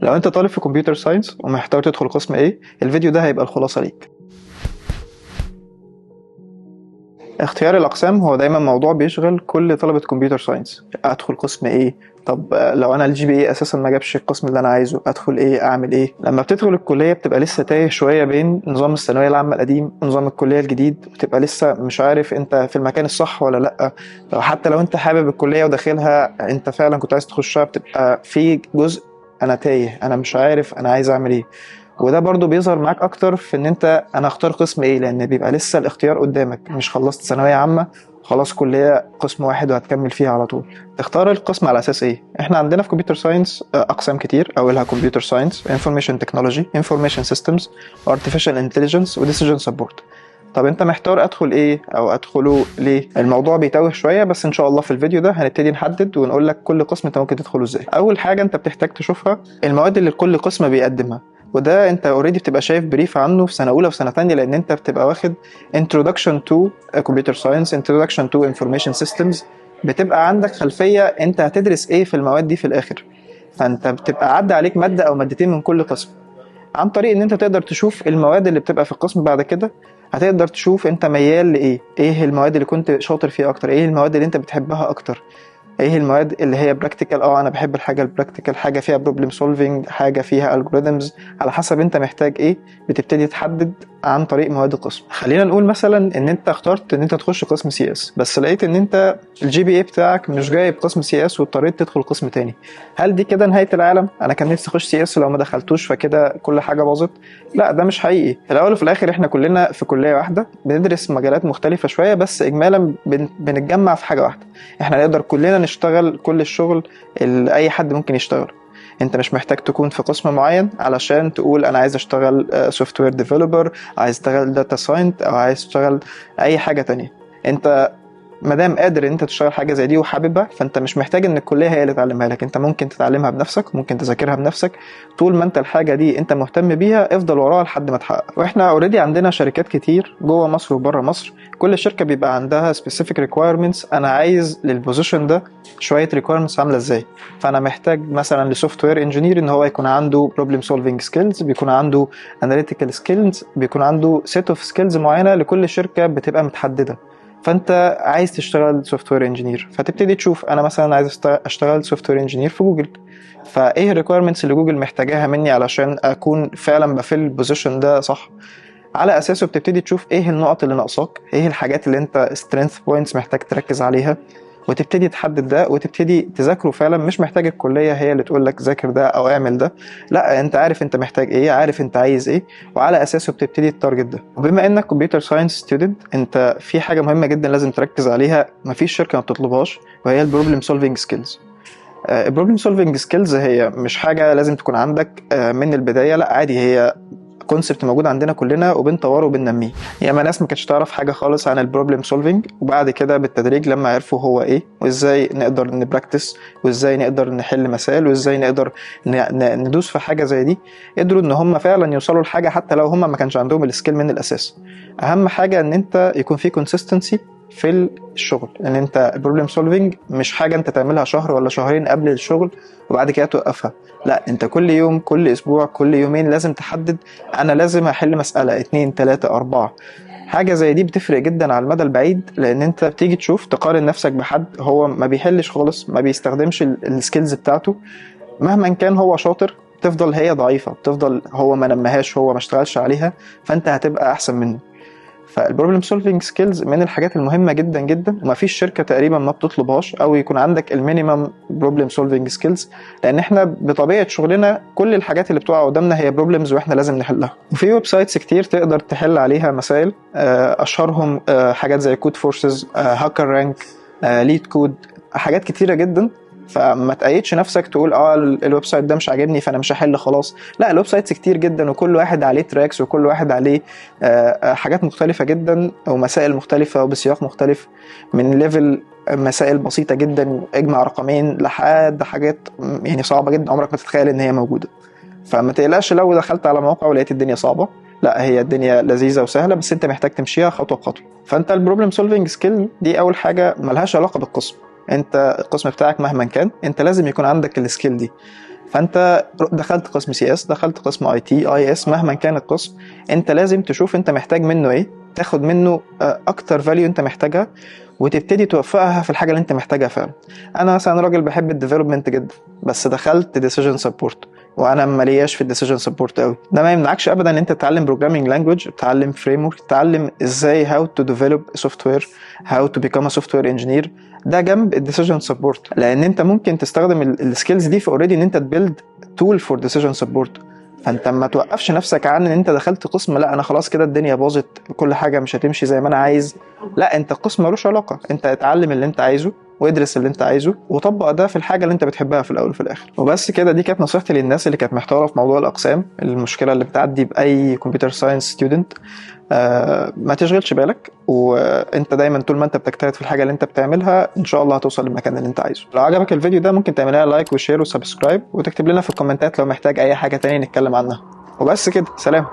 لو انت طالب في كمبيوتر ساينس ومحتار تدخل قسم ايه، الفيديو ده هيبقى الخلاصة ليك. اختيار الاقسام هو دايما موضوع بيشغل كل طلبة كمبيوتر ساينس. ادخل قسم ايه؟ طب لو انا الجي بي اي اساسا ما جابش القسم اللي انا عايزه، ادخل ايه؟ اعمل ايه؟ لما بتدخل الكلية بتبقى لسه تايه شوية بين نظام الثانوية العامة القديم ونظام الكلية الجديد، بتبقى لسه مش عارف انت في المكان الصح ولا لا. حتى لو انت حابب الكلية وداخلها انت فعلا كنت عايز تخشها، بتبقى في جزء انا تايه، انا مش عارف انا عايز اعمل ايه. وده برضو بيظهر معاك اكتر في ان انت انا اختار قسم ايه، لان بيبقى لسه الاختيار قدامك، مش خلصت ثانويه عامه خلاص كليه قسم واحد وهتكمل فيها على طول. تختار القسم على اساس ايه؟ احنا عندنا في كمبيوتر ساينس اقسام كتير، اولها كمبيوتر ساينس، انفورميشن تكنولوجي، انفورميشن سيستمز، ارتفيشال انتليجنس، وديسيجن سبورت. طب انت محتار ادخل ايه او ادخله ليه؟ الموضوع بيتوه شويه، بس ان شاء الله في الفيديو ده هنبتدي نحدد ونقول لك كل قسم انت ممكن تدخله ازاي. اول حاجه انت بتحتاج تشوفها المواد اللي كل قسم بيقدمها، وده انت اوريدي بتبقى شايف بريف عنه في سنه اولى وفي سنه ثانيه، لان انت بتبقى واخد introduction to computer science, introduction to information systems. بتبقى عندك خلفيه انت هتدرس ايه في المواد دي في الاخر، فانت بتبقى عدى عليك ماده او مادتين من كل قسم. عن طريق ان انت تقدر تشوف المواد اللي بتبقى في القسم بعد كده، هتقدر تشوف انت ميال لايه، ايه المواد اللي كنت شاطر فيها اكتر، ايه المواد اللي انت بتحبها اكتر، ايه المواد اللي هي براكتيكال. انا بحب الحاجه البراكتيكال، حاجه فيها بروبلم سولفينج، حاجه فيها الجوريزمز. على حسب انت محتاج ايه بتبتدي تحدد عن طريق مواد القسم. خلينا نقول مثلا ان انت اخترت ان انت تخش قسم سي اس، بس لقيت ان انت الجي بي اي بتاعك مش جايب قسم سي اس واضطريت تدخل قسم تاني. هل دي كده نهايه العالم؟ انا كان نفسي اخش سي اس، لو ما دخلتوش فكده كل حاجه باظت. لا، ده مش حقيقي. في الاول وفي الاخر احنا كلنا في كليه واحده بندرس مجالات مختلفه شويه، بس اجمالا بنتجمع في حاجه واحده. احنا نقدر كلنا نشتغل كل الشغل اللي اي حد ممكن يشتغل. انت مش محتاج تكون في قسم معين علشان تقول انا عايز اشتغل سوفت وير ديفلوبر، عايز اشتغل داتا ساينت، او عايز اشتغل اي حاجه تانية. انت مادام قادر ان انت تشتغل حاجه زي دي وحاببها، فانت مش محتاج ان الكليه هي اللي تعلمها لك. انت ممكن تتعلمها بنفسك، ممكن تذاكرها بنفسك. طول ما انت الحاجه دي انت مهتم بيها افضل وراها لحد ما تحقق. واحنا اوريدي عندنا شركات كتير جوه مصر وبره مصر، كل شركه بيبقى عندها specific requirements. انا عايز للبوزيشن ده شويه requirements عامله ازاي. فانا محتاج مثلا لسوفت وير انجينير ان هو يكون عنده problem solving skills، بيكون عنده analytical skills، بيكون عنده set of skills معينه لكل شركه بتبقى متحدده. فانت عايز تشتغل سوفت وير انجينير، فتبتدي تشوف انا مثلا عايز اشتغل سوفت وير انجينير في جوجل، فايه الريكويرمنتس اللي جوجل محتاجاها مني علشان اكون فعلا بفل البوزيشن ده صح. على اساسه بتبتدي تشوف ايه النقط اللي ناقصاك، ايه الحاجات اللي انت سترينث بوينتس محتاج تركز عليها، وتبتدي تحدد ده وتبتدي تذاكره فعلا. مش محتاج الكليه هي اللي تقول لك ذاكر ده او اعمل ده، لا، انت عارف انت محتاج ايه، عارف انت عايز ايه، وعلى اساسه بتبتدي التارجت ده. وبما انك كمبيوتر ساينس ستودنت، انت في حاجه مهمه جدا لازم تركز عليها، مفيش شركه ما بتطلبهاش، وهي البروبلم سولفينج سكيلز. البروبلم سولفينج سكيلز هي مش حاجه لازم تكون عندك من البدايه، لا عادي، هي كونسبت موجود عندنا كلنا وبنطوره وبننميه. ياما ناس ما كانتش تعرف حاجه خالص عن البروبلم سولفينج، وبعد كده بالتدريج لما عرفوا هو ايه وازاي نقدر نبراكتس وازاي نقدر نحل مسائل وازاي نقدر ندوس في حاجه زي دي، قدروا ان هم فعلا يوصلوا لحاجه حتى لو هم ما كانش عندهم السكيل من الاساس. اهم حاجه ان انت يكون في كونسيستنسي في الشغل، ان انت البروبلم سولفينج مش حاجه انت تعملها شهر ولا شهرين قبل الشغل وبعد كده توقفها. لا، انت كل يوم، كل اسبوع، كل يومين لازم تحدد انا لازم احل مسألة 2 3 4. حاجة زي دي بتفرق جدا على المدى البعيد، لان انت بتيجي تشوف تقارن نفسك بحد هو ما بيحلش خالص، ما بيستخدمش السكيلز بتاعته، مهما كان هو شاطر تفضل هي ضعيفة، تفضل هو ما نمهاش، هو ما اشتغلش عليها، فانت هتبقى احسن منه. فالبروبلم سولفينج سكيلز من الحاجات المهمه جدا جدا، ومفيش شركه تقريبا ما بتطلبهاش، او يكون عندك المينيمم بروبلم سولفينج سكيلز، لان احنا بطبيعه شغلنا كل الحاجات اللي بتقع قدامنا هي بروبلمز واحنا لازم نحلها. وفي ويب سايتس كتير تقدر تحل عليها مسائل، اشهرهم حاجات زي كود فورسز، هاكر رانك، ليد كود، حاجات كتيره جدا. فما تقيدش نفسك تقول الويب سايت ده مش عاجبني فانا مش هحل خلاص. لا، الويب سايتس كتير جدا وكل واحد عليه تراكس وكل واحد عليه حاجات مختلفة جدا ومسائل مختلفة وبسياق مختلف، من ليفل مسائل بسيطة جدا اجمع رقمين لحد حاجات يعني صعبة جدا عمرك ما تتخيل ان هي موجودة. فما تقلقش لو دخلت على موقع ولقيت الدنيا صعبة، لا، هي الدنيا لذيذة وسهلة، بس انت محتاج تمشيها خطوة بخطوة. فانت البروبلم سولفينج سكيل دي اول حاجة ملهاش علاقة بالقسم. انت القسم بتاعك مهما كان انت لازم يكون عندك السكيل دي. فانت دخلت قسم سي اس، دخلت قسم اي تي، اي اس، مهما كان القسم، انت لازم تشوف انت محتاج منه ايه، تاخد منه اكتر فاليو انت محتاجها، وتبتدي توفقها في الحاجه اللي انت محتاجها فعلا. انا مثلا راجل بحب الديفلوبمنت جدا، بس دخلت ديسيجن سبورت، وانا مالياش في الديسيجن سبورت قوي. ده ما يمنعكش ابدا ان انت تتعلم بروجرامينج لانجويج، تتعلم فريم ورك، تتعلم ازاي هاو تو ديفلوب سوفت وير، هاو تو بيكام ا سوفت وير انجينير، ده جنب الديسيجن سبورت، لان انت ممكن تستخدم السكيلز دي في اوريدي ان انت تبيلد تول فور ديسيجن سبورت. فانت ما توقفش نفسك عن ان انت دخلت قسم لا انا خلاص كده الدنيا باظت، كل حاجه مش هتمشي زي ما انا عايز. لا، انت القسم ملوش علاقه، انت اتعلم اللي انت عايزه وادرس اللي انت عايزه وطبق ده في الحاجه اللي انت بتحبها في الاول وفي الاخر. وبس كده، دي كانت نصيحتي للناس اللي كانت محتاره في موضوع الاقسام، المشكله اللي بتعدي باي كمبيوتر ساينس ستودنت. ما تشغلش بالك، وانت دايما طول ما انت بتجتهد في الحاجه اللي انت بتعملها ان شاء الله هتوصل للمكان اللي انت عايزه. لو عجبك الفيديو ده ممكن تعملها لايك وشير وسبسكرايب، وتكتب لنا في الكومنتات لو محتاج اي حاجه تانية نتكلم عنها. وبس كده، سلام.